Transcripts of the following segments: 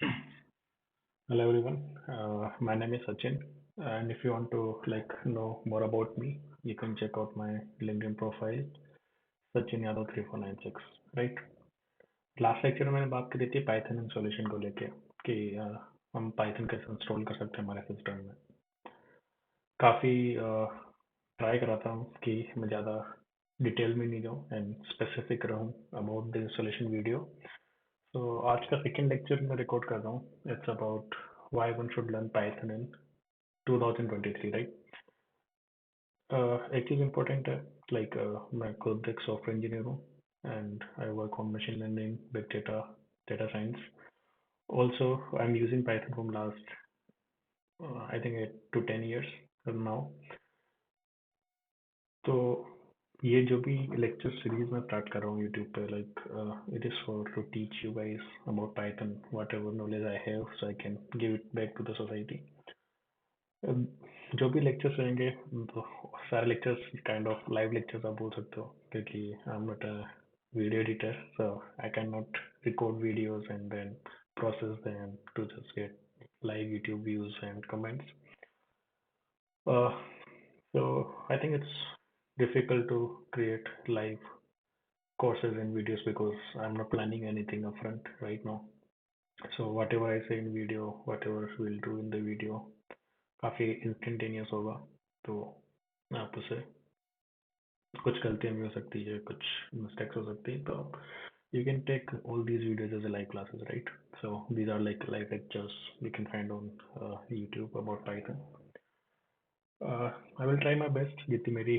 Hello everyone. My name is Sachin, and if you want to know more about me, you can check out my LinkedIn profile, Sachin Yadav 3496. Right? Last lecture में मैंने बात करी थी Python installation को लेके कि हम Python कैसे इंस्टॉल कर सकते हैं हमारे सिस्टम में. काफ़ी ट्राई करा था कि मैं ज़्यादा डिटेल में नहीं जाऊँ एंड स्पेसिफिक रहूँ अबाउट द इंस्टॉलेशन वीडियो. तो आज का सेकेंड लेक्चर मैं रिकॉर्ड कर रहा हूँ. It's about why one should learn Python in 2023, right? एक चीज़ इम्पोर्टेंट है मैं खुद एक सॉफ्टवेयर इंजीनियर हूँ and I work on machine learning big data data science. Also, I'm using Python from last I think 8 to 10 years from now. तो ये जो भी लेक्चर सीरीज मैं स्टार्ट कर रहा हूँ यूट्यूब पे it is for to teach you guys about Python whatever knowledge I have so I can give it back to the society. जो भी लेक्चर्स रहेंगे तो सारे lectures kind of live lectures आप बोल सकते हो क्योंकि I am not a video editor so I can not record videos and then process them to just get live YouTube views and comments. Uh, so I think it's difficult to create live courses and videos because I'm not planning anything upfront right now. So whatever I say in video, whatever we'll do in the video, काफ़ी instantaneous होगा. तो आप उसे कुछ गलतियाँ भी हो सकती है कुछ मिस्टेक्स हो सकती है तो you can take all these videos as a live classes, right? So these are like live lectures you can find on YouTube about Python. I will try my best जितनी मेरी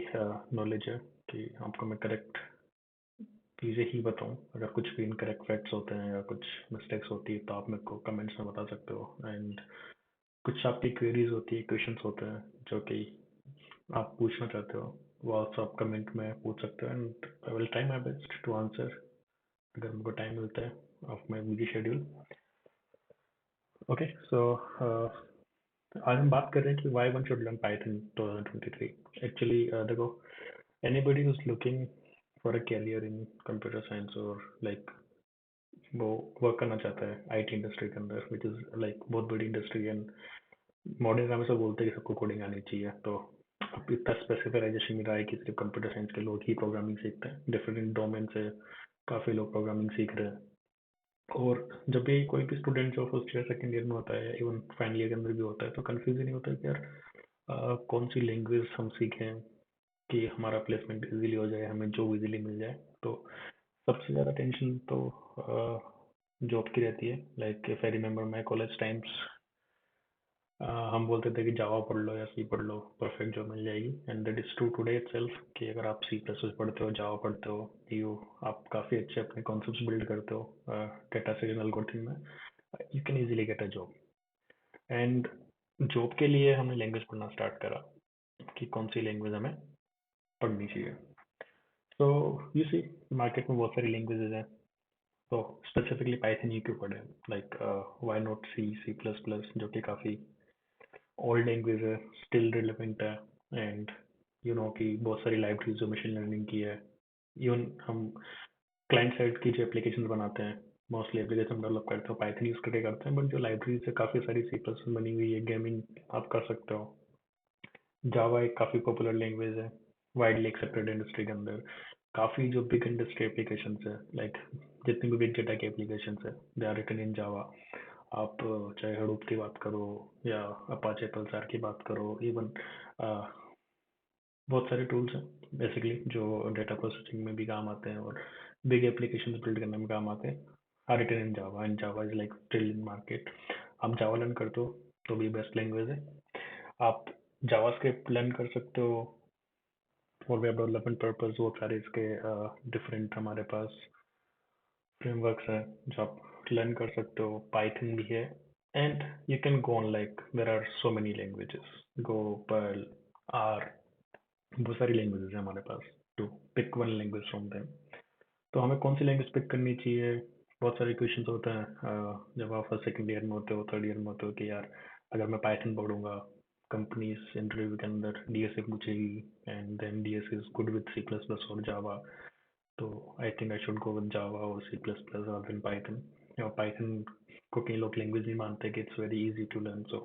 knowledge है कि आपको मैं करेक्ट चीज़ें ही बताऊँ. अगर कुछ भी इनकरेक्ट फैक्ट्स होते हैं या कुछ मिस्टेक्स होती है तो आप मेरे को कमेंट्स में बता सकते हो. एंड कुछ आपकी क्वेरीज होती है क्वेश्चंस होते हैं जो कि आप पूछना चाहते हो वो आप कमेंट में पूछ सकते हो and I will try my best to answer अगर मुझको टाइम मिलता है off my busy schedule. Okay so आज हम बात कर रहे हैं कि why one should learn Python 2023. Actually देखो anybody who is looking for a career in computer science और वो वर्क करना चाहता है आईटी इंडस्ट्री के अंदर विच इज बहुत बड़ी इंडस्ट्री एंड मॉडर्न समय से बोलते हैं कि सबको कोडिंग आनी चाहिए. तो अब इतना स्पेसिफिकाइजेशन मिला है कि सिर्फ कंप्यूटर साइंस के लोग ही प्रोग्रामिंग सीखते हैं. डिफरेंट डोमेन से काफ़ी लोग प्रोग्रामिंग सीख रहे हैं. और जब भी कोई भी स्टूडेंट जो फर्स्ट ईयर सेकंड ईयर में होता है इवन फाइनल ईयर के अंदर भी होता है तो कंफ्यूजन नहीं होता है कि यार कौन सी लैंग्वेज हम सीखें कि हमारा प्लेसमेंट इजीली हो जाए हमें जॉब इजीली मिल जाए. तो सबसे ज़्यादा टेंशन तो जॉब की रहती है. If I remember my college times हम बोलते थे कि जावा पढ़ लो या सी पढ़ लो परफेक्ट जॉब मिल जाएगी and that is true today itself कि अगर आप सी प्लस प्लस पढ़ते हो जावा पढ़ते हो यू आप काफ़ी अच्छे अपने कॉन्सेप्ट्स बिल्ड करते हो डेटा सेट एल्गोरिथम में you can easily get a job. And job के लिए हमने लैंग्वेज पढ़ना स्टार्ट करा कि कौन सी लैंग्वेज हमें पढ़नी चाहिए. तो यू सी मार्केट में बहुत सारी लैंग्वेजेज हैं तो स्पेसिफिकली पाइथन ही क्यों पढ़े why not C C plus plus जो कि काफ़ी ओल्ड लैंग्वेज है स्टिल रिलेवेंट है. एंड यू नो कि बहुत सारी लाइब्रेरीज जो मशीन लर्निंग की है इवन हम क्लाइंट साइड की जो एप्लीकेशन बनाते हैं मोस्टली एप्लीकेशन डेवलप करते हो पाइथन यूज़ करके करते हैं बट जो लाइब्रेरीज है काफ़ी सारी सी प्लस बनी हुई है गेमिंग आप कर सकते हो. जावा एक काफ़ी पॉपुलर लैंग्वेज है वाइडली एक्सेप्टेड इंडस्ट्री के अंदर. काफ़ी जो बिग इंडस्ट्री एप्लीकेशन है जितनी भी बिग डेटा की एप्लीकेशन है दे आर रिटन इन जावा. आप चाहे हडूप की बात करो या अपाचे पल्सार की बात करो इवन बहुत सारे टूल्स हैं बेसिकली जो डेटा प्रोसेसिंग में भी काम आते हैं और बिग एप्लीकेशन बिल्ड करने में काम आते हैं are written in Java and Java is like still in market. आप जावा लर्न करते हो तो भी बेस्ट लैंग्वेज है. आप जावास्क्रिप्ट लर्न कर सकते हो फॉर वेब डेवलपमेंट पर्पस. वो सारे इसके डिफरेंट हमारे पास फ्रेमवर्क्स हैं जो आप लर्न कर सकते हो. पाइथन भी है and you can go on there are so many languages go Perl are बहुत सारी लैंग्वेजेस हैं हमारे पास to pick one language from them. तो हमें कौन सी लैंग्वेज पिक करनी चाहिए बहुत सारे क्वेश्चंस होते हैं जब आप फर्स्ट सेकंड ईयर में होते हो थर्ड ईयर में होते हो कि यार अगर मैं पाइथन पढ़ूंगा कंपनीज इंटरव्यू के अंदर डीएसए पूछेगी and then DSA is good with C plus plus और जावा. तो I think I should go with Java और C plus plus rather than Python. और पाइथन को कई लोग लैंग्वेज नहीं मानते कि it's very easy to learn, so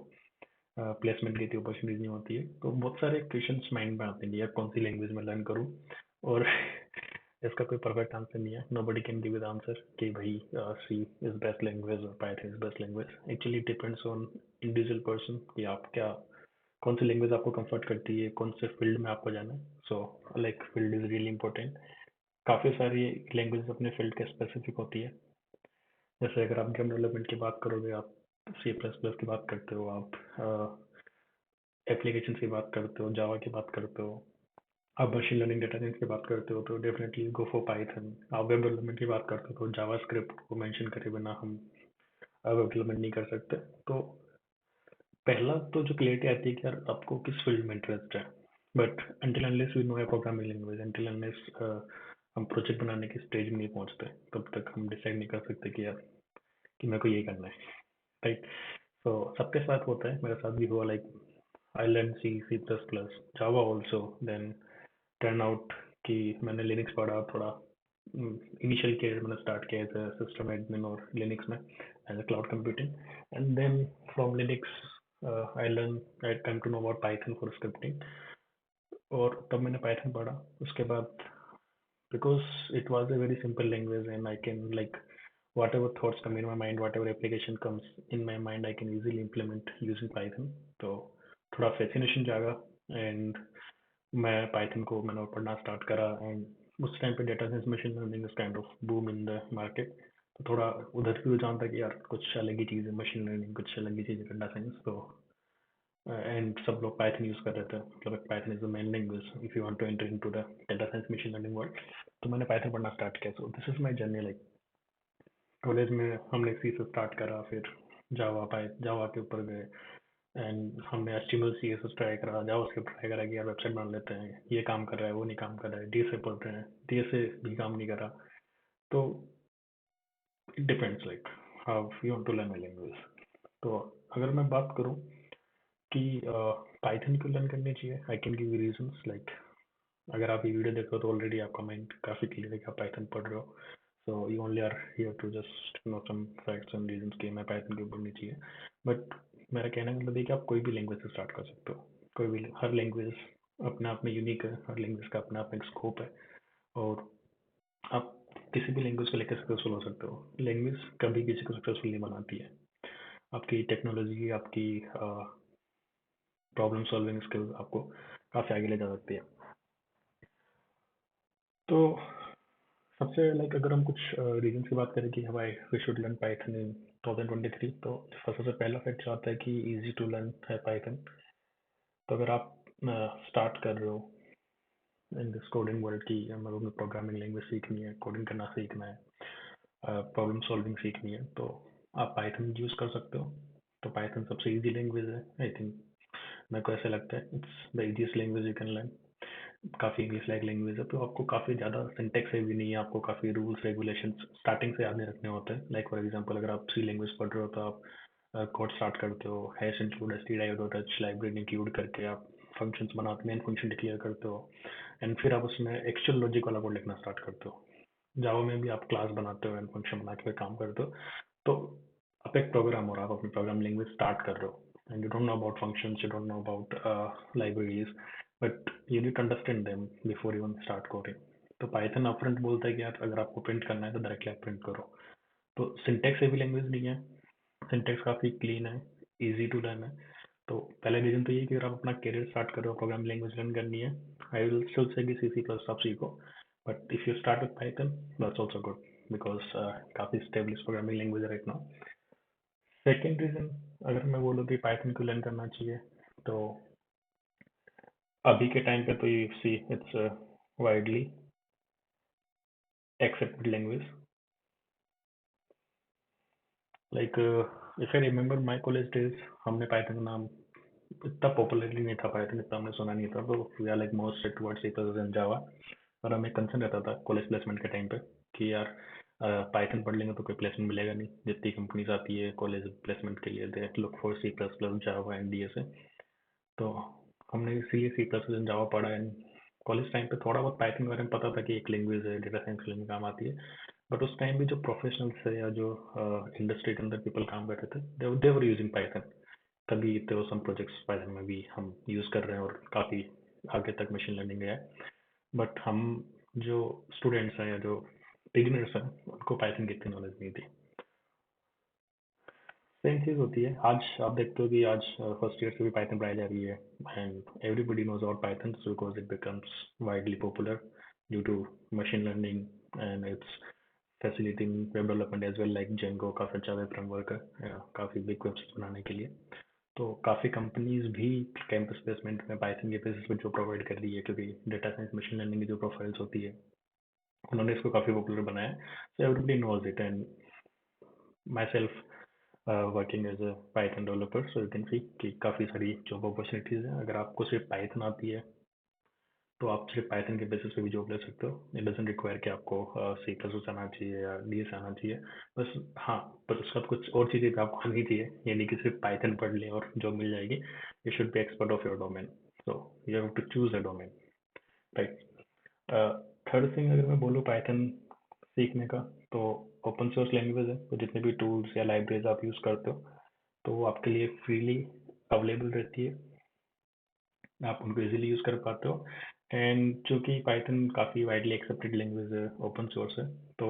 placement की इतनी अपॉर्चुनिटीज नहीं होती है। तो बहुत सारे क्वेश्चंस माइंड में आते हैं यार कौन सी लैंग्वेज में लर्न करूँ, और इसका कोई परफेक्ट आंसर नहीं है। Nobody can give the answer कि भाई सी इज बेस्ट लैंग्वेज और Python is best language. Actually depends on individual person कि आप क्या, कौन सी लैंग्वेज आपको कंफर्ट करती है, कौन से फील्ड में आपको जाना है। So like field is really important. काफ़ी सारी लैंग्वेज अपने फील्ड के स्पेसिफिक होती है। जैसे अगर आप गेम डेवलपमेंट की बात करोगे, आप सी प्लस प्लस की बात करते हो, आप एप्लीकेशन की बात करते हो, जावा की बात करते हो, आप मशीन लर्निंग डेटा साइंस की बात करते हो तो डेफिनेटली गो फॉर पाइथन। आप वेब डेवलपमेंट की बात करते हो तो जावा स्क्रिप्ट को मेंशन करे बिना हम वेब डेवलपमेंट नहीं कर सकते। तो पहला तो जो क्लियरिटी आती है कि यार आपको किस फील्ड में इंटरेस्ट है। But until unless we know a programming language, until unless हम प्रोजेक्ट बनाने की स्टेज में नहीं पहुंचते, तब तक हम डिसाइड नहीं कर सकते कि यार कि मेरे को यही करना है, राइट। तो सबके साथ होता है, मेरे साथ भी हुआ। Like I learn C, C plus plus, Java also. Then turn out कि मैंने लिनक्स पढ़ा थोड़ा। इनिशियल कैरियर मैंने स्टार्ट किया एज सिस्टम एडमिन और लिनक्स में as a cloud computing. And then from Linux I come to know about Python for scripting, और तब मैंने पाइथन पढ़ा। उसके बाद because it was a very simple language and I can like whatever thoughts come in my mind, whatever application comes in my mind, I can easily implement using Python. तो थोड़ा fascination जागा and मैं Python को मैंने पढ़ना start करा। And उस time पे data science machine learning is kind of boom in the market. तो थोड़ा उधर भी रुझान था कि यार कुछ अलग ही चीज़ है मशीन लर्निंग, कुछ अलग ही चीज़ है डेटा साइंस। तो एंड सब लोग पाइथन यूज़ कर रहे थे, मतलब Python is the main language if you want to enter into the data science machine learning world. तो मैंने पाइथन पढ़ना स्टार्ट किया। So this is my journey. Like college में हमने सी से स्टार्ट करा, फिर जावा के ऊपर गए, एंड हमने HTML CSS ट्राई करा, जावास्क्रिप्ट ट्राई करा कि यार वेबसाइट बना लेते हैं, ये काम कर रहा है वो नहीं काम कर रहा है, DSA पढ़ रहे हैं, DSA भी काम नहीं कर रहा। तो it depends like how you want to learn a language. तो अगर मैं बात करूं कि पाइथन क्यों लर्न करनी चाहिए, आई can give you reasons. Like अगर आप ये वीडियो देख रहे हो तो ऑलरेडी आपका माइंड काफ़ी क्लियर है कि आप पाइथन पढ़ रहे हो। So you only are here to just know some facts and reasons कि मैं पाइथन क्यों पढ़नी चाहिए। बट मेरा कहने का मतलब है कि आप कोई भी लैंग्वेज से स्टार्ट कर सकते हो। कोई भी, हर लैंग्वेज अपने आप में यूनिक है, हर लैंग्वेज का अपना आप एक स्कोप है, और आप किसी भी लैंग्वेज को लेकर सक्सेसफुल हो सकते हो। लैंग्वेज कभी किसी को सक्सेसफुल नहीं बनाती है। आपकी टेक्नोलॉजी, आपकी प्रॉब्लम सॉल्विंग स्किल्स आपको काफ़ी आगे ले जा सकती है। तो सबसे लाइक अगर हम कुछ रीजन की बात करें कि why we should learn Python in 2023, तो सबसे पहला फैक्ट जो आता है कि इजी टू लर्न है पाइथन। तो अगर आप स्टार्ट कर रहे हो इन दिस कोडिंग वर्ल्ड की, मतलब हमें प्रोग्रामिंग लैंग्वेज सीखनी है, कोडिंग करना सीखना है, प्रॉब्लम सॉल्विंग सीखनी है, तो आप पाइथन यूज़ कर सकते हो। तो पाइथन सबसे इजी लैंग्वेज है आई थिंक, मेरे को ऐसा लगता है। It's the easiest language you can learn. काफ़ी इंग्लिश लाइक लैंग्वेज है, तो आपको काफ़ी ज़्यादा सिंटेक्स है भी नहीं है, आपको काफ़ी रूल्स रेगुलेशंस स्टार्टिंग से याद नहीं रखने होते हैं। लाइक फॉर एग्जांपल अगर आप सी लैंग्वेज पढ़ रहे हो तो आप कोड स्टार्ट करते हो, hash include stdio dot h library include करके आप फंक्शंस बनाते, मेन फंक्शन डिक्लेयर करते हो, एंड फिर आप उसमें एक्चुअल लॉजिक वाला कोड लिखना स्टार्ट करते हो। जावा में भी आप क्लास बनाते हो एंड फंक्शन बना के फिर काम करते हो। तो आप एक प्रोग्रामर, आप अपनी प्रोग्राम लैंग्वेज स्टार्ट कर रहे हो and you don't know about functions, you don't know about libraries, but you need to understand them before you even start coding. तो पाइथन अपफ्रंट बोलता है कि यार अगर आपको प्रिंट करना है तो डायरेक्टली आप प्रिंट करो। तो सिंटेक्स हेवी लैंग्वेज नहीं है, सिंटेक्स काफ़ी क्लीन है, इजी टू लर्न है। तो पहला रीजन तो ये है कि अगर आप अपना करियर स्टार्ट कर रहे हो, प्रोग्रामिंग लैंग्वेज लर्न करनी है, आई विल स्टिल से कि सी प्लस आप सीखो। But if you start with Python that's also good, because काफ़ी स्टेब्लिश प्रोग्रामिंग लैंग्वेज है राइट नाउ। सेकेंड रीजन अगर मैं बोलूँ कि पाइथन को लर्न करना चाहिए, तो अभी के टाइम पे तो ये see it's widely accepted language. Like if I remember my college days, हमने पाइथन का नाम इतना पॉपुलरली नहीं था, पाइथन इतना हमने सुना नहीं था, तो we are like most towards C plus and Java. और हमें कंसर्न रहता था कॉलेज प्लेसमेंट के टाइम पे कि यार पाइथन पढ़ लेंगे तो कोई प्लेसमेंट मिलेगा नहीं, जितनी कंपनीज आती है कॉलेज प्लेसमेंट के लिए they look for C plus plus Java and DSA। तो हमने इसीलिए सी प्लस प्लस जावा पढ़ा है। कॉलेज टाइम पे थोड़ा बहुत पाइथन के बारे में पता था कि एक लैंग्वेज है, डेटा साइंस के लिए काम आती है। बट उस टाइम भी जो प्रोफेशनल्स है या जो इंडस्ट्री के अंदर पीपल काम कर रहे थे दे वर यूजिंग पाइथन। तभी इतने सम प्रोजेक्ट्स पाइथन में भी हम यूज़ कर रहे हैं और काफ़ी आगे तक मशीन लर्निंग गया है। बट हम जो स्टूडेंट्स हैं या जो बिगिनर्स हैं उनको पाइथन की इतनी नॉलेज नहीं थी। सेम चीज़ होती है, आज आप देखते हो कि आज फर्स्ट ईयर से भी पाइथन पढ़ाई जा रही है and everybody knows about Python because it becomes widely popular due to machine learning and it's facilitating web development as well like Django काफ़ी अच्छा वेब फ्रेमवर्क है काफ़ी बिग वेबसाइट्स बनाने के लिए। तो काफ़ी कंपनीज भी कैंपस प्लेसमेंट में पाइथन के बेसिस पे जो प्रोवाइड कर रही है क्योंकि डेटा साइंस मशीन लर्निंग की जो प्रोफाइल्स होती है उन्होंने इसको काफ़ी पॉपुलर बनाया है। So everybody knows it and myself working as a Python developer so you can see कि काफ़ी सारी जॉब अपॉर्चुनिटीज़ हैं। अगर आपको सिर्फ पाइथन आती है तो आप सिर्फ पाइथन के बेसिस पे भी जॉब ले सकते हो। इट डजंट रिक्वायर कि आपको सी प्लस प्लस आना चाहिए या डी एस आना चाहिए। बस हाँ, पर उसके साथ कुछ और चीज़ें भी आपको आनी चाहिए, ये नहीं कि सिर्फ पाइथन पढ़ लें और जॉब मिल जाएगी। You should be expert of your domain, so you have to choose a domain, right. Third thing अगर मैं बोलूँ पाइथन सीखने का, तो ओपन सोर्स लैंग्वेज है, तो जितने भी टूल्स या लाइब्रेरीज आप यूज़ करते हो तो वो आपके लिए फ्रीली अवेलेबल रहती है, आप उनको इजीली यूज़ कर पाते हो। एंड चूंकि पाइथन काफ़ी वाइडली एक्सेप्टेड लैंग्वेज है, ओपन सोर्स है, तो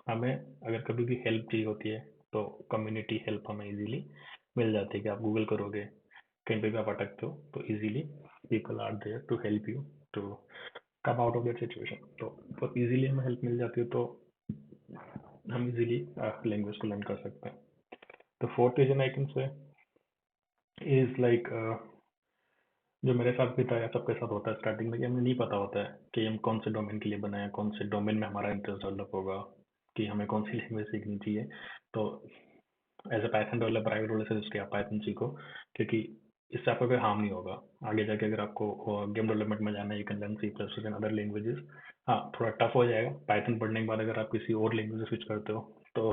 हमें अगर कभी भी हेल्प चाहिए होती है तो कम्युनिटी हेल्प हमें इजीली मिल जाती है कि आप गूगल करोगे, कहीं पे भी आप अटकते हो तो easily people are there to help you to come out of that situation. तो बहुत इजीली हमें हेल्प मिल जाती है, तो हम इजीली लैंग्वेज को लर्न कर सकते हैं। तो fourth reason I can say is like जो मेरे साथ भी था या सबके साथ होता है स्टार्टिंग में कि हमें नहीं पता होता है कि हम कौन से डोमेन के लिए बनाए, कौन से डोमेन में हमारा इंटरेस्ट डेवलप होगा, कि हमें कौन सी लैंग्वेज सीखनी चाहिए। तो as a Python developer I would always suggest कि आप पाइथन सीखो, क्योंकि इससे आपको कोई हार्म नहीं होगा। आगे जाके अगर आपको गेम डेवलपमेंट में जाना है you can learn C plus plus and other languages. हाँ, थोड़ा टफ हो जाएगा पाइथन पढ़ने के बाद, अगर आप किसी और लैंग्वेज स्विच करते हो तो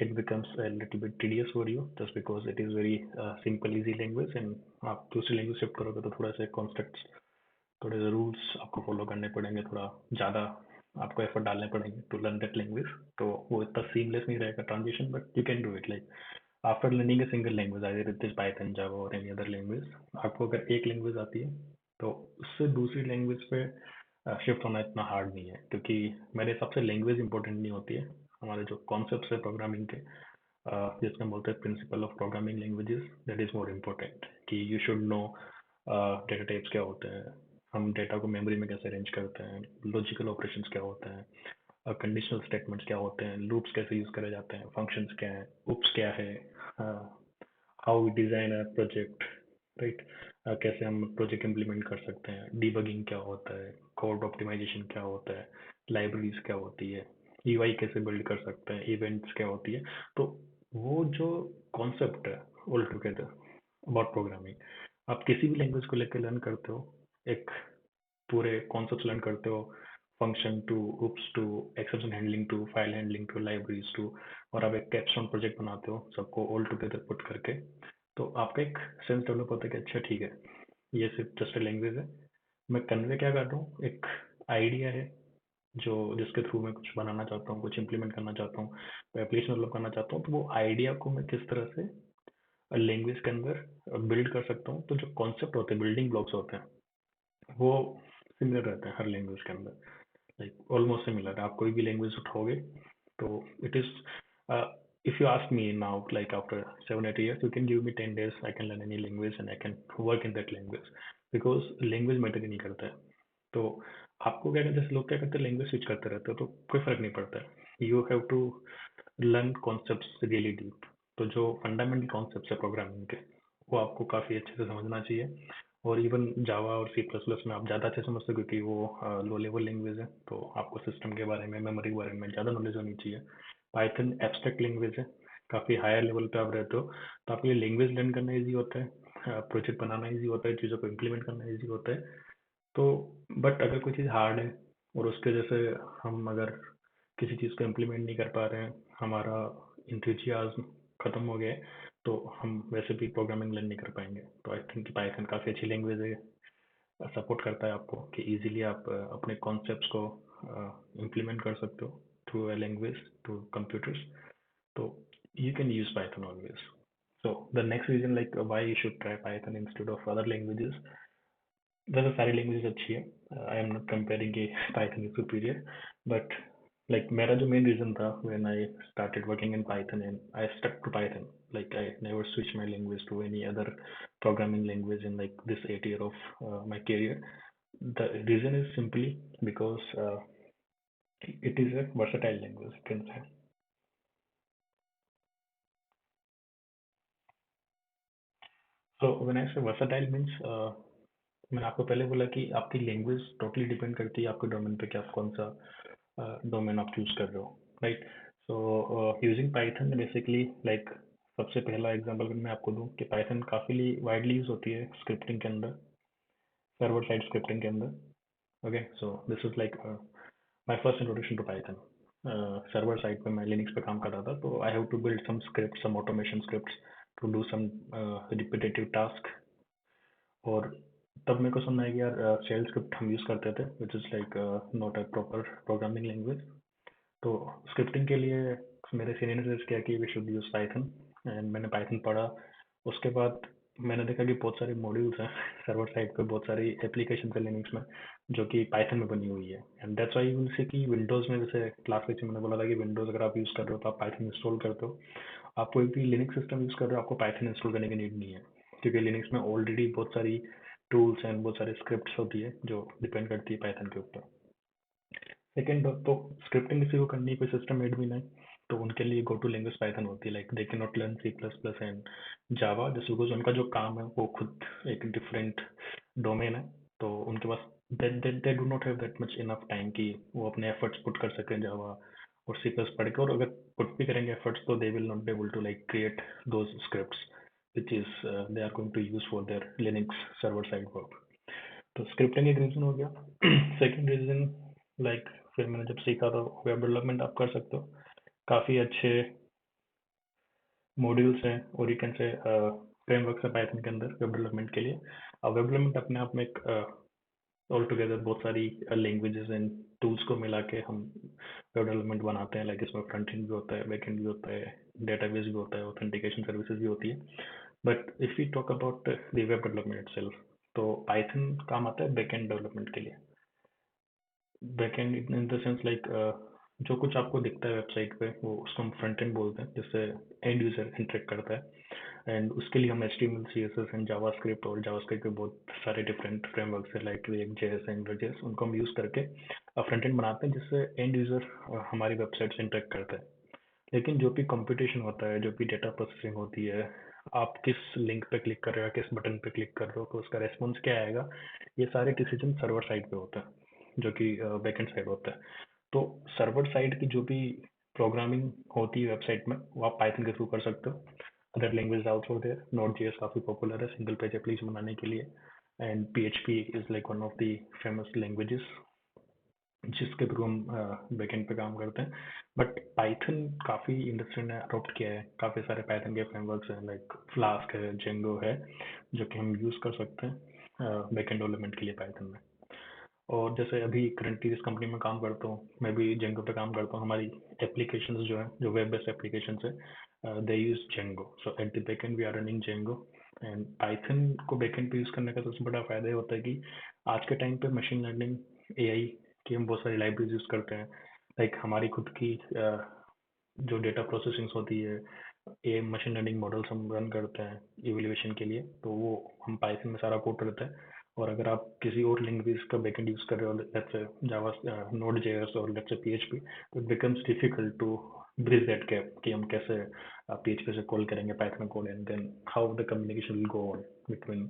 it becomes a little bit tedious for you just because it is very simple easy language and आप दूसरी लैंग्वेज शिफ्ट करोगे तो थोड़ा सा कॉन्सेप्ट्स, थोड़े से रूल्स आपको फॉलो करने पड़ेंगे, थोड़ा ज़्यादा आपको एफर्ट डालने पड़ेंगे टू लर्न दैट लैंग्वेज। तो वो इतना सीमलेस नहीं रहेगा transition, but you can do it like after learning a single language either it is Python Java और एनी अदर लैंग्वेज। आपको अगर एक लैंग्वेज आती है तो उससे दूसरी लैंग्वेज पे शिफ्ट होना इतना हार्ड नहीं है, क्योंकि मेरे हिसाब से लैंग्वेज इंपॉर्टेंट नहीं होती है। हमारे जो कॉन्सेप्ट्स है प्रोग्रामिंग के, जिसमें हम बोलते हैं principle of programming languages, that is more important कि you should know data types क्या होते हैं, हम डेटा को मेमोरी में कैसे अरेंज करते हैं, लॉजिकल ऑपरेशंस क्या होते हैं, कंडीशनल स्टेटमेंट्स क्या होते हैं, लूप्स कैसे यूज करे जाते हैं, फंक्शंस क्या है, उप्स क्या है, how we design a project, right. कैसे हम प्रोजेक्ट इम्प्लीमेंट कर सकते हैं, डीबगिंग क्या होता है, कोड ऑप्टिमाइजेशन क्या होता है, लाइब्रेरीज क्या होती है, ईवाई कैसे बिल्ड कर सकते हैं, इवेंट्स क्या होती है। तो वो जो कॉन्सेप्ट है ऑल टुगेदर अबाउट प्रोग्रामिंग, आप किसी भी लैंग्वेज को लेकर लर्न करते हो, एक पूरे कॉन्सेप्ट लर्न करते हो, function to oops to exception handling to file handling to libraries to, और आप एक कैप्स्टोन प्रोजेक्ट बनाते हो सबको ऑल टुगेदर पुट करके, तो आपका एक सेंस डेवलप होता है कि अच्छा ठीक है, ये सिर्फ जस्ट लैंग्वेज है, मैं कन्वे क्या कर रहा हूँ, एक आइडिया है जो जिसके थ्रू मैं कुछ बनाना चाहता हूँ, कुछ इंप्लीमेंट करना चाहता हूँ, एप्लीकेशन डेवलप करना चाहता हूँ, तो वो आइडिया को मैं किस तरह से लैंग्वेज के अंदर बिल्ड कर सकता हूँ। तो जो कॉन्सेप्ट होते हैं, बिल्डिंग ब्लॉक्स होते हैं, वो सिमिलर रहते हैं हर लैंग्वेज के अंदर, लाइक ऑलमोस्ट सिमिलर। आप कोई भी लैंग्वेज उठाओगे तो it is, if you ask me now, like after 7 8 years, you can give me 10 days, I can learn any language and I can work in that language, because language matter ही नहीं करता है। तो आपको क्या कहते हैं, जैसे लोग क्या करते हैं लैंग्वेज स्विच करते रहते हो तो कोई फर्क नहीं पड़ता है, you have to learn concepts really deep. तो जो फंडामेंटल कॉन्सेप्ट्स है प्रोग्रामिंग के, वो आपको काफ़ी अच्छे से समझना चाहिए। और इवन जावा और सी प्लस प्लस में आप ज़्यादा अच्छे समझते हो, क्योंकि वो लो लेवल लैंग्वेज है, तो आपको सिस्टम के बारे में, मेमोरी के बारे में ज़्यादा नॉलेज होनी चाहिए। पाइथन एब्स्ट्रैक्ट लैंग्वेज है, काफ़ी हायर लेवल पे आप रहते हो, तो आपके लिए लैंग्वेज लर्न करना ईजी होता है, प्रोजेक्ट बनाना ईजी होता है, चीज़ों को इम्प्लीमेंट करना ईजी होता है। तो बट अगर कोई चीज़ हार्ड है और उसके जैसे हम अगर किसी चीज़ को इम्प्लीमेंट नहीं कर पा रहे हैं, हमारा इंथुजियाज्म खत्म हो गया है, तो हम वैसे भी प्रोग्रामिंग लर्न नहीं कर पाएंगे। तो आई थिंक पाइथन काफ़ी अच्छी लैंग्वेज है, सपोर्ट करता है आपको कि इजीली आप अपने कॉन्सेप्ट्स को इम्प्लीमेंट कर सकते हो। through a language to computers. So you can use Python always. So the next reason like why you should try Python instead of other languages, वैसे सारी लैंग्वेजेस अच्छी है. आई एम नॉट कंपेयरिंग कि Python is superior, but like मेरा जो main reason था when I started working in Python and I stuck to Python, like I never switched my language to any other programming language in like this 8 year of my career. The reason is simply because it is a versatile language, you can say. So when I say versatile means मैंने आपको पहले बोला कि आपकी language totally depend करती है आपके domain पे कि आप कौन सा डोमेन आप चूज कर रहे हो, right. So using Python basically like सबसे पहला एग्जांपल अगर मैं आपको दूं कि पाइथन काफ़ी वाइडली यूज होती है स्क्रिप्टिंग के अंदर, सर्वर साइड स्क्रिप्टिंग के अंदर. Okay, so this is like my first introduction to Python. Server side पे मैं लिनक्स पे काम कर रहा था, तो I have to build some script, some automation scripts to do some repetitive task. और तब मेरे को समझ आया कि यार शेल स्क्रिप्ट हम यूज़ करते थे which is like not a proper programming language. तो स्क्रिप्टिंग के लिए मेरे सीनियर ने सजेस्ट किया कि we should use Python, and मैंने पाइथन पढ़ा. उसके बाद मैंने देखा कि बहुत सारे मॉड्यूल्स हैं सर्वर साइड पे, बहुत सारी एप्लीकेशन है लिनक्स में जो कि पाइथन में बनी हुई है. And that's why you will see कि विंडोज़ में, जैसे लास्ट लेक्चर में मैंने बोला था कि विंडोज़ अगर आप यूज़ कर रहे हो तो आप पाइथन इंस्टॉल करते हो. आप कोई भी लिनक्स सिस्टम यूज़ कर रहे हो आपको पाइथन इंस्टॉल करने की नीड नहीं है, क्योंकि लिनक्स में ऑलरेडी बहुत सारी टूल्स एंड बहुत सारी स्क्रिप्ट्स होती है जो डिपेंड करती है पाइथन के ऊपर. सेकेंड, तो स्क्रिप्टिंग किसी को करनी है, कोई सिस्टम एडमिन है, तो उनके लिए गो टू लैंग्वेज पाइथन होती है. Like they can not learn C plus plus and Java just because उनका जो काम है वो खुद एक डिफरेंट डोमेन है. तो उनके पास they do not have that much enough time कि वो अपने एफर्ट्स पुट कर सकें जावा और सी प्लस पढ़ के. और अगर पुट भी करेंगे एफर्ट्स तो they will not be able to like create those scripts which is they are going to use for their Linux server side work. तो स्क्रिप्टिंग एक रीजन हो गया. सेकंड रीजन लाइक फिर मैंने जब सीखा तो वेब डेवलपमेंट आप कर सकते हो. काफ़ी अच्छे मॉड्यूल्स हैं और यू कैन से फ्रेमवर्क्स है पाइथन के अंदर वेब डेवलपमेंट के लिए. अब वेब डेवलपमेंट अपने आप में एक ऑल टुगेदर बहुत सारी लैंग्वेजेस एंड टूल्स को मिला के हम वेब डेवलपमेंट बनाते हैं. लाइक इसमें फ्रंट एंड भी होता है, बैक एंड भी होता है, डेटाबेस भी होता है, ऑथेंटिकेशन सर्विसेज भी होती है. But if you talk about the web development itself, तो पाइथन काम आता है बैक एंड डेवलपमेंट के लिए. Backend in the sense like जो कुछ आपको दिखता है वेबसाइट पे वो उसको हम फ्रंट एंड बोलते हैं, जिससे एंड यूजर इंटरेक्ट करता है. एंड उसके लिए हम HTML CSS एंड जावास्क्रिप्ट, और जावास्क्रिप्ट के बहुत सारे डिफरेंट फ्रेमवर्क्स है like react JS, angular JS, उनको हम यूज़ करके फ्रंट एंड बनाते हैं जिससे एंड यूजर हमारी वेबसाइट से इंटरेक्ट करता है. लेकिन जो भी कंप्यूटेशन होता है, जो भी डेटा प्रोसेसिंग होती है, आप किस लिंक पे क्लिक कर रहे हो, किस बटन पे क्लिक कर रहे हो, तो उसका रेस्पॉन्स क्या आएगा, ये सारे डिसीजन सर्वर साइड पे होते हैं जो कि बैकएंड साइड होता है. तो सर्वर साइड की जो भी प्रोग्रामिंग होती है वेबसाइट में वो आप पाइथन के थ्रू कर सकते हो. Other language also there, node JS काफ़ी पॉपुलर है सिंगल पेज एप्लीकेशन बनाने के लिए, and PHP is like one of the famous languages जिसके थ्रू हम बैकएंड पे काम करते हैं. बट पाइथन काफ़ी इंडस्ट्री ने अडॉप्ट किया है. काफ़ी सारे पाइथन के फ्रेमवर्क्स हैं लाइक फ्लास्क है, जेंगो है, जो कि हम यूज़ कर सकते हैं बैकएंड डेवलपमेंट के लिए पाइथन में. और जैसे अभी करंटली जिस कंपनी में काम करता हूँ मैं भी जेंगो पे काम करता हूँ. हमारी एप्लीकेशंस जो है, जो वेब बेस्ड एप्लीकेशंस है, they use Django. So at the backend we are running Django. And Python को बैकएंड पे यूज़ करने का सबसे बड़ा फ़ायदा ये होता है कि आज के टाइम पे मशीन लर्निंग, AI की हम बहुत सारी लाइब्रेरीज यूज़ करते हैं. लाइक हमारी खुद की जो डेटा प्रोसेसिंग होती है, ये मशीन लर्निंग मॉडल्स हम रन करते हैं इवेल्युएशन के लिए, तो वो हम पाइथन में सारा कोड करते हैं. और अगर आप किसी और लैंग्वेज का बैकएंड यूज़ कर रहे हो, let's say Java, node JS और लेट्स से PHP, तो it becomes difficult to bridge that gap कि हम कैसे PHP से कॉल करेंगे Python code, and then how the communication will go on between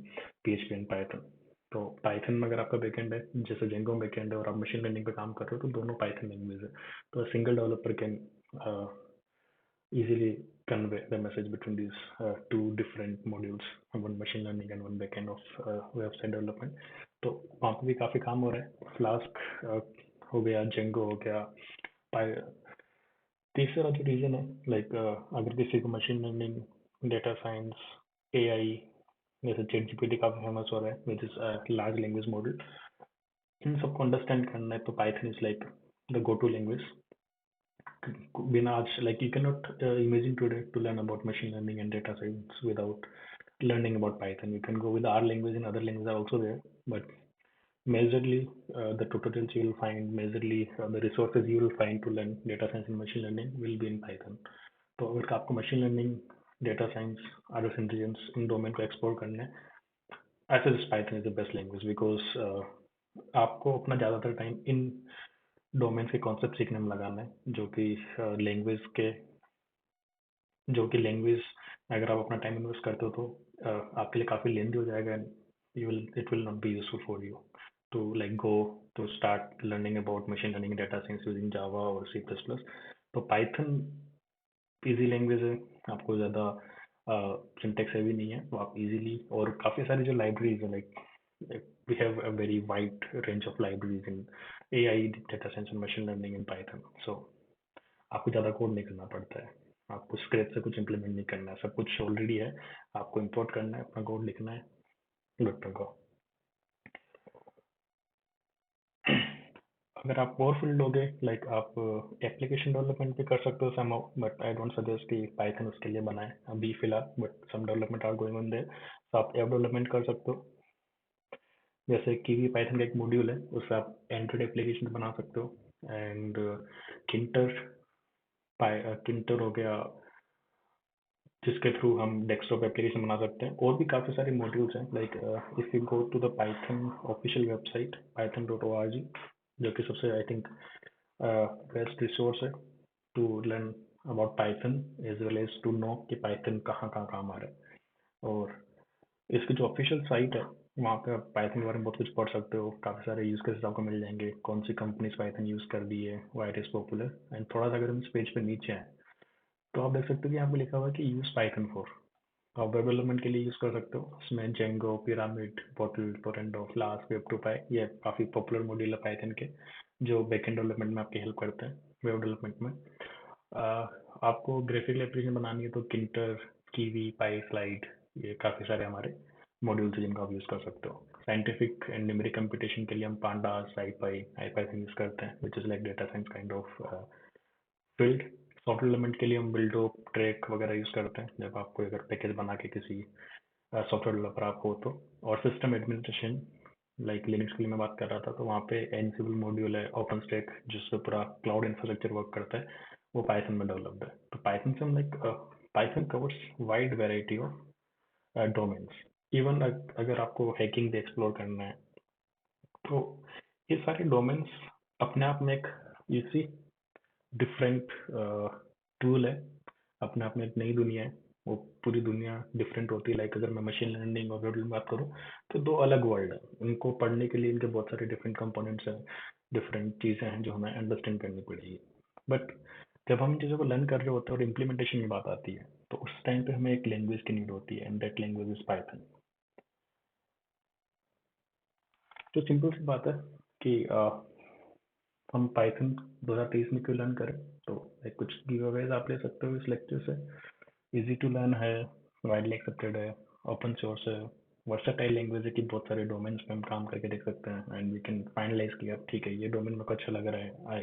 PHP and Python. तो Python में अगर आपका बैकएंड है, जैसे जेंगो बैकएंड है, और आप मशीन लर्निंग पे काम कर रहे हो, तो दोनों पाइथन लैंग्वेज है. तो single developer can easily convey the message between these two different modules, one machine learning and one backend of website development. तो वहाँ पे भी काफ़ी काम हो रहा है. फ्लास्क हो गया, जेंगो हो गया. तीसरा जो रीजन है लाइक अगर किसी को machine learning, data science, AI, जैसे ChatGPT काफ़ी फेमस हो रहा है which is large language model, इन सबको अंडरस्टैंड करना है तो Python is like the go to language. बिना आज like you cannot imagine today to learn about machine learning and data science without learning about Python. You can go with our language and other languages are also there, but majorly the tutorials you will find, majorly the resources you will find to learn data science and machine learning will be in Python. तो अगर आपको machine learning, data science, artificial intelligence इन domain को explore करना है, I suggest Python is the best language because आपको अपना ज़्यादातर टाइम इन डोमेन के कॉन्सेप्ट सीखने में लगाना है, लैंग्वेज के लैंग्वेज अगर आप अपना टाइम इन्वेस्ट करते हो तो आपके लिए काफ़ी लेंदी हो जाएगा and it will not be useful for you to like go to start learning about machine learning data science using Java और सी प्लस प्लस. तो पाइथन इजी लैंग्वेज है, आपको ज़्यादा सिंटेक्स हैवी नहीं है, तो आप इजीली और काफ़ी सारी जो लाइब्रेरीज है like we have a very wide range of libraries in AI, data science and machine learning in Python. So आपको ज़्यादा कोड नहीं करना पड़ता है, आपको स्क्रैच से कुछ इम्प्लीमेंट नहीं करना है, सब कुछ ऑलरेडी है, आपको इंपोर्ट करना है, अपना कोड लिखना है, गुड टू गो. अगर आप और फील्ड लोगे लाइक आप एप्लीकेशन डेवलपमेंट भी कर सकते हो somehow, but I don't suggest कि पाइथन उसके लिए बनाए अभी फिलहाल, but some development are going on there. तो आप ऐप डेवलपमेंट कर सकते हो, जैसे कीवी पाइथन का एक मॉड्यूल है, उससे आप एंड्रॉइड एप्लीकेशन बना सकते हो. एंड किंटर किंटर हो गया जिसके थ्रू हम डेस्कटॉप एप्लीकेशन बना सकते हैं. और भी काफ़ी सारे मॉड्यूल्स हैं like if you go to the Python official website python.org, जो कि सबसे आई थिंक बेस्ट रिसोर्स है to learn about Python as well as to know कि पाइथन कहाँ कहाँ काम आ रहा है. और इसकी जो ऑफिशियल साइट है वहाँ पे आप पाइथन के बारे में बहुत कुछ पढ़ सकते हो, काफ़ी सारे यूज़ केसेस आपको मिल जाएंगे, कौन सी कंपनीज पाइथन यूज़ कर रही है, why it is popular. And थोड़ा सा अगर हम इस पेज पे नीचे आए तो आप देख सकते हो कि यहाँ पे लिखा हुआ है कि यूज़ पाइथन फॉर. आप वेब डेवलपमेंट के लिए यूज़ कर सकते हो, इसमें Django, Pyramid, Bottle, Tornado, Flask, web two py, ये काफ़ी पॉपुलर मॉड्यूल है पाइथन के जो बैकएंड डेवलपमेंट में आपकी हेल्प करते हैं वेब डेवलपमेंट में. आपको ग्राफिकल एप्लीकेशन बनानी है तो किंटर, कीवी, पाई, स्लाइड, ये काफ़ी सारे हमारे मॉड्यूल्स हैं जिनका आप यूज़ कर सकते हो. साइंटिफिक एंड न्यूमेरिक कंप्यूटेशन के लिए हम पांडास, साइपाई, आईपाइथन यूज़ करते हैं विच is like data science kind of field. Software development के लिए हम बिल्डो, ट्रैक वगैरह यूज़ करते हैं जब आपको अगर पैकेज बना के किसी सॉफ्टवेयर डेवलपर आप हो तो. और सिस्टम एडमिनिस्ट्रेशन लाइक लिनक्स के लिए मैं बात कर रहा था तो वहाँ पे एनसिबल मॉड्यूल है, ओपन स्टैक जिससे पूरा क्लाउड इंफ्रास्ट्रक्चर वर्क करता है, वो पाइथन में डेवलप्ड है. तो पाइथन से हम like Python covers wide variety of domains. Even अगर आपको हैकिंग भी एक्सप्लोर करना है तो ये सारे डोमेन्स अपने आप में एक इसी डिफरेंट टूल है, अपने आप में एक नई दुनिया है. वो पूरी दुनिया डिफरेंट होती है. लाइक अगर मैं मशीन लर्निंग और वेब बात करूँ तो दो अलग वर्ल्ड है, उनको पढ़ने के लिए इनके बहुत सारे डिफरेंट कंपोनेंट्स हैं, डिफरेंट चीज़ें हैं जो हमें अंडरस्टैंड करनी पड़ेगी. बट जब हम इन चीज़ों को लर्न कर रहे होते हैं और इम्प्लीमेंटेशन की बात आती है तो उस टाइम पे हमें एक लैंग्वेज की नीड होती है and that language is Python. तो सिंपल सी बात है कि हम पाइथन 2023 में क्यों लर्न करें. तो like, कुछ गिव अवेज आप ले सकते हो इस लेक्चर से. इजी टू लर्न है, वाइडली एक्सेप्टेड है, ओपन सोर्स है, वर्सटाइल लैंग्वेज है कि बहुत सारे डोमेन्स पे हम काम करके देख सकते हैं एंड वी कैन फाइनलाइज किया ठीक है ये डोमेन मेरे को अच्छा लग रहा है,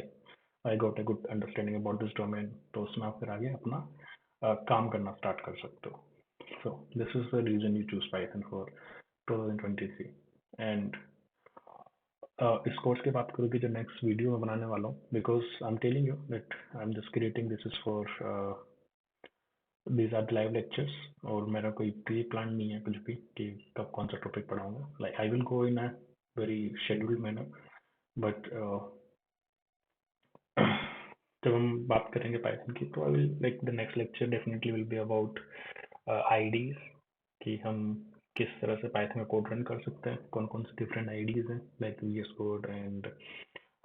I got a good understanding about this domain, तो उसमें आप फिर आगे अपना काम करना स्टार्ट कर सकते हो. So this is the reason you choose Python for 2023. And इस कोर्स की बात करूँ कि जो नेक्स्ट वीडियो मैं बनाने वाला हूँ, because I am telling you that I am just creating this is for these are live lectures, और मेरा कोई प्री प्लान नहीं है कुछ भी कि कब कौन सा टॉपिक पढ़ाऊंगा. Like I will go in a very scheduled manner, but जब हम बात करेंगे पाइथन की तो I will like the next lecture definitely will be about IDEs, कि हम किस तरह से पाइथन में कोड रन कर सकते हैं, कौन कौन से डिफरेंट आईडीज हैं like VS code and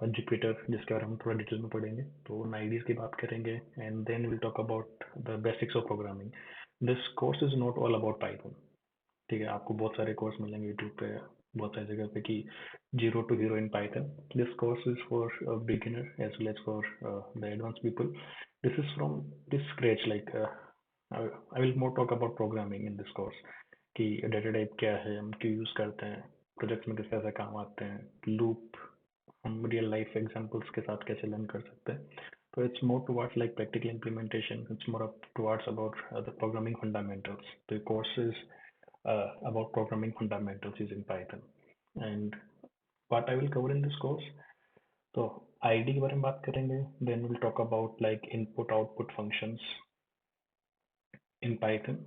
Jupyter, जिसके बारे में थोड़ा डिटेल में पढ़ेंगे, तो उन आईडीज की बात करेंगे. And then will talk about the basics of programming. This course is not all about Python, ठीक है. आपको बहुत सारे कोर्स मिलेंगे यूट्यूब पे, बहुत सारी जगह पे कि zero to hero in Python. This course is for beginner as well as for the advance people. This is from this scratch like I will more talk about programming in this course, कि data type क्या है, हम क्यों use करते हैं, projects में किस तरह से काम आते हैं, लूप हम रियल लाइफ एग्जांपल्स के साथ कैसे लर्न कर सकते हैं. So it's more towards like practical implementation. It's more up towards about the programming fundamentals. The course is about programming fundamentals using Python. And what I will cover in this course, तो ID के बारे में बात करेंगे. Then we'll talk about like input output functions in Python,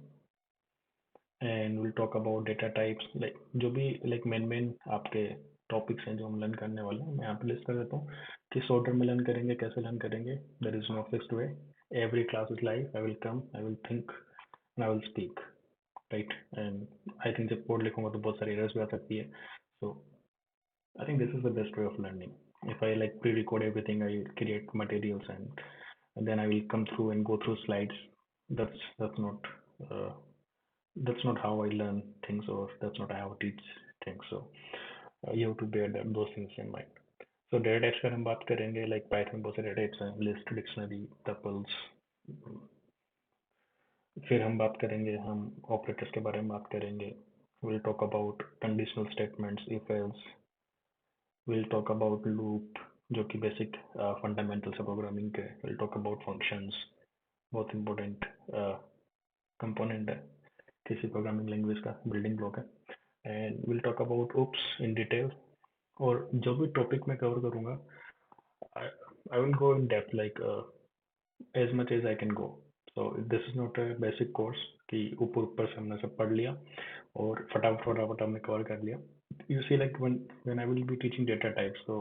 and we'll talk about data types. like जो भी like main आपके topics हैं जो हम लर्न करने वाले हैं, मैं यहाँ पे लिस्ट कर देता हूँ. किस ऑर्डर में लर्न करेंगे, कैसे लर्न करेंगे. There is no fixed way. Every class is live. I will come, I will think and I will speak, right. And I think जब कोड लिखूंगा तो बहुत सारी एरर्स भी आ सकती है. सो I think this is the best way of learning. If I like pre-record everything, I create materials and then I will come through and go through slides. That's not uh, that's not how I learn things, or that's not how I teach things. So you have to bear those things in mind. So data types का हम बात करेंगे. Like Python बहुत सारे data types हैं, list, dictionary, tuples. फिर हम बात करेंगे, हम operators के बारे में बात करेंगे. We'll talk about conditional statements, if else. We'll talk about loop, जो कि basic fundamentals है programming के. We'll talk about functions, बहुत important component है किसी programming language का, building block है. And we'll talk about OOPS in detail. और जो भी topic मैं cover करूँगा, I, I will go in depth like as much as I can go. So this is not a basic course कि ऊपर ऊपर से हमने सब पढ़ लिया और फटाफट हमने कवर कर लिया. You see like when I will be teaching data types, so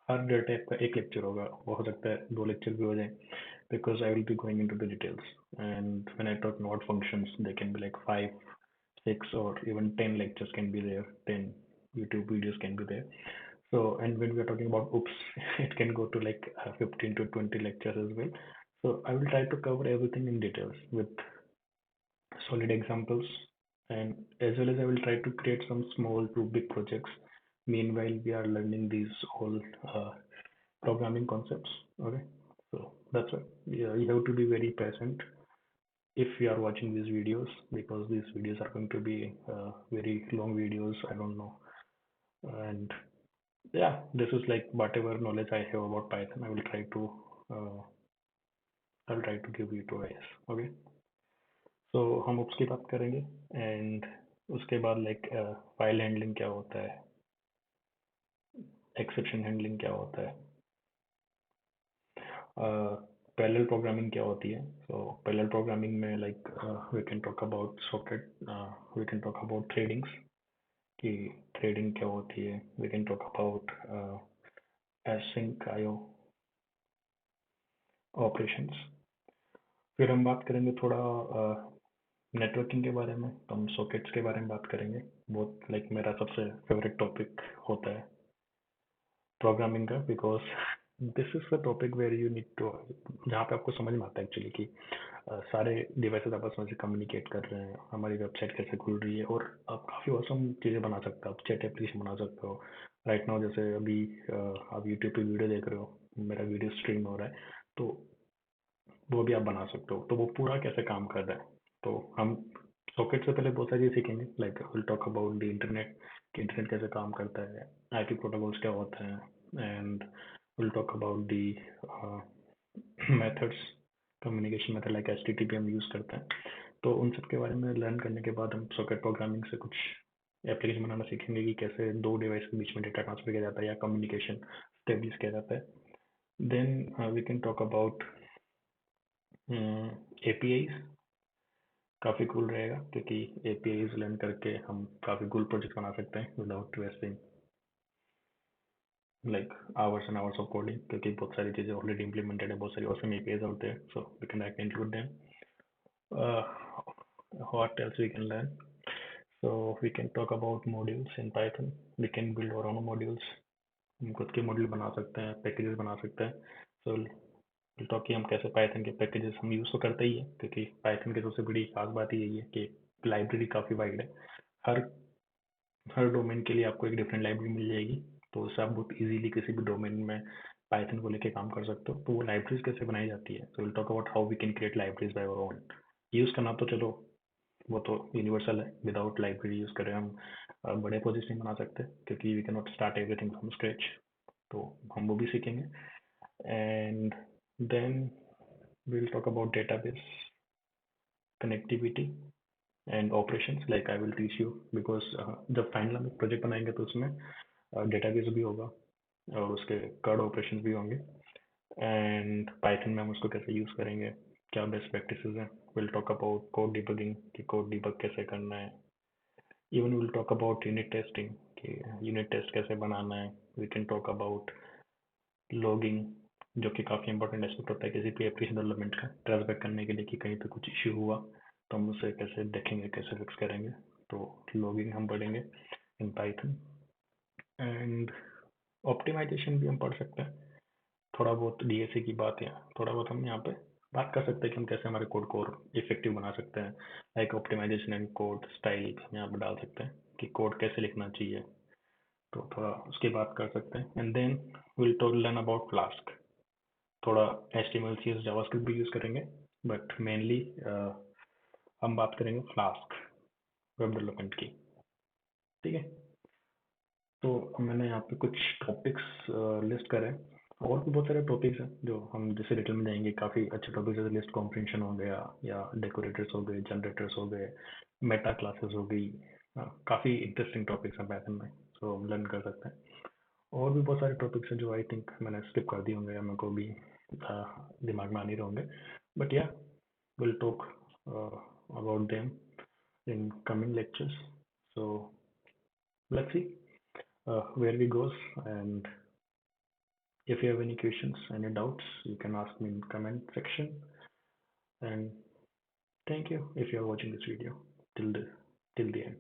her data type का एक lecture होगा, वो हो सकता है 2 lecture भी हो जाए, because I will be going into the details. And when I talk about functions, they can be like 5, 6 or even 10 lectures can be there, 10 YouTube videos can be there. So, and when we are talking about OOPS, it can go to like 15 to 20 lectures as well. So I will try to cover everything in details with solid examples, and as well as I will try to create some small to big projects. Meanwhile, we are learning these whole programming concepts. Okay, so that's why you have to be very patient if you are watching these videos, because these videos are going to be very long videos. I don't know, and yeah, this is like whatever knowledge I have about Python. Uh, I will try to give you to guys. Okay. तो हम उसकी बात करेंगे. And उसके बाद like file handling क्या होता है, एक्सेप्शन हैंडलिंग क्या होता है, पैरेलल प्रोग्रामिंग क्या होती है. सो पैरेलल प्रोग्रामिंग में like we can talk about socket, we can talk about threadings कि थ्रेडिंग क्या होती है. We can talk about async IO operations. फिर हम बात करेंगे थोड़ा नेटवर्किंग के बारे में, तो हम सॉकेट्स के बारे में बात करेंगे. बहुत लाइक मेरा सबसे फेवरेट टॉपिक होता है प्रोग्रामिंग का, because this is the topic where you need to, जहाँ पे आपको समझ में आता है एक्चुअली कि सारे डिवाइसेस आपस में से कम्युनिकेट कर रहे हैं, हमारी वेबसाइट कैसे खुल रही है, और आप काफ़ी औसम चीज़ें बना सकते हो. आप चैट एप्लीकेशन बना सकते हो. राइट नाउ जैसे अभी आप यूट्यूब पे वीडियो देख रहे हो, मेरा वीडियो स्ट्रीम हो रहा है, तो वो भी आप बना सकते हो. तो वो पूरा कैसे काम कर रहा है, तो हम सॉकेट से पहले बहुत सारी चीज़ सीखेंगे. Like will talk about the internet, कि इंटरनेट कैसे काम करता है, आईपी प्रोटोकॉल्स क्या होते हैं, and will talk about the methods, communication method like HTTP हम यूज़ करते हैं. तो उन सब के बारे में लर्न करने के बाद हम सॉकेट प्रोग्रामिंग से कुछ एप्लीकेशन बनाना सीखेंगे कि कैसे दो डिवाइस के बीच में डेटा ट्रांसफर किया जाता है या कम्युनिकेशन स्टेब्लिश किया जाता है. Then we can talk about APIs. काफ़ी कूल रहेगा क्योंकि APIs लर्न करके हम काफ़ी कूल प्रोजेक्ट बना सकते हैं without wasting like ours and hours of coding, क्योंकि बहुत सारी चीज़ें ऑलरेडी इंप्लीमेंटेड है, बहुत सारी awesome APIs out there, so we can include them. What else we can learn? So we can talk about modules in Python. We can build our own modules. हम खुद के मॉड्यूल बना सकते हैं, packages बना सकते हैं. सो तो कि हम कैसे पाइथन के पैकेजेस हम यूज़ तो करते ही है, क्योंकि पाइथन की सबसे बड़ी खास बात यही है कि लाइब्रेरी काफ़ी वाइड है. हर हर डोमेन के लिए आपको एक डिफरेंट लाइब्रेरी मिल जाएगी, तो उससे आप बहुत इजीली किसी भी डोमेन में पाइथन को लेके काम कर सकते हो. तो वो लाइब्रेरीज कैसे बनाई जाती है, so will talk about how we can create libraries by our own. Use करना तो चलो वो तो यूनिवर्सल है, विदाउट लाइब्रेरी यूज़ करें हम बड़े प्रोजेक्ट नहीं बना सकते, क्योंकि we can not start everything from scratch. तो हम वो भी सीखेंगे. And Then we'll talk about database connectivity and operations. Like I will teach you because जब फाइनल हम प्रोजेक्ट बनाएंगे तो उसमें डेटाबेस भी होगा और उसके कार्ड ऑपरेशन भी होंगे एंड पाइथन में हम उसको कैसे यूज़ करेंगे, क्या बेस्ट प्रैक्टिसेस हैं. Will talk about code debugging कि कोड डिबग कैसे करना है. Even will talk about unit testing कि यूनिट टेस्ट कैसे बनाना है. We can talk about logging जो कि काफ़ी इंपॉर्टेंट एस्पेक्ट होता है किसी भी एप्लीकेशन डेवलपमेंट का, ट्रेस बैक करने के लिए कि कहीं पे कुछ इश्यू हुआ तो हम उसे कैसे देखेंगे, कैसे फिक्स करेंगे. तो लॉगिंग हम पढ़ेंगे इन पाइथन एंड ऑप्टिमाइजेशन भी हम पढ़ सकते हैं. थोड़ा बहुत डीएसए की बात या थोड़ा बहुत हम यहाँ पे बात कर सकते हैं कि हम कैसे हमारे कोड को और इफेक्टिव बना सकते हैं. Like optimization and code style हम यहाँ पे डाल सकते हैं कि कोड कैसे लिखना चाहिए. तो थोड़ा उसकी बात कर सकते हैं and then will talk learn about Flask. थोड़ा HTML CSS जावास्क्रिप्ट भी यूज़ करेंगे बट मेनली हम बात करेंगे फ्लास्क वेब डेवलपमेंट की. ठीक है. तो मैंने यहाँ पे कुछ टॉपिक्स लिस्ट करे हैं. और भी बहुत सारे टॉपिक्स हैं जो हम जैसे डिटेल में जाएंगे. काफ़ी अच्छे टॉपिक्स जैसे लिस्ट कॉम्प्रिहेंशन हो गया या डेकोरेटर्स हो गए, जनरेटर्स हो गए, मेटा क्लासेस हो गई. काफ़ी इंटरेस्टिंग टॉपिक्स हैं पाइथन में, तो हम लर्न कर सकते हैं. और भी बहुत सारे टॉपिक्स हैं जो आई थिंक मैंने स्किप कर दिए होंगे या मेरे को भी दिमाग में आ नहीं रहे होंगे. बट या we'll talk about them in coming lectures. So let's see where we goes. And if you have any questions, any doubts, you can ask me in comment section. And thank you if you are watching this video till the end.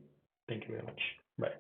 Thank you very much. Bye.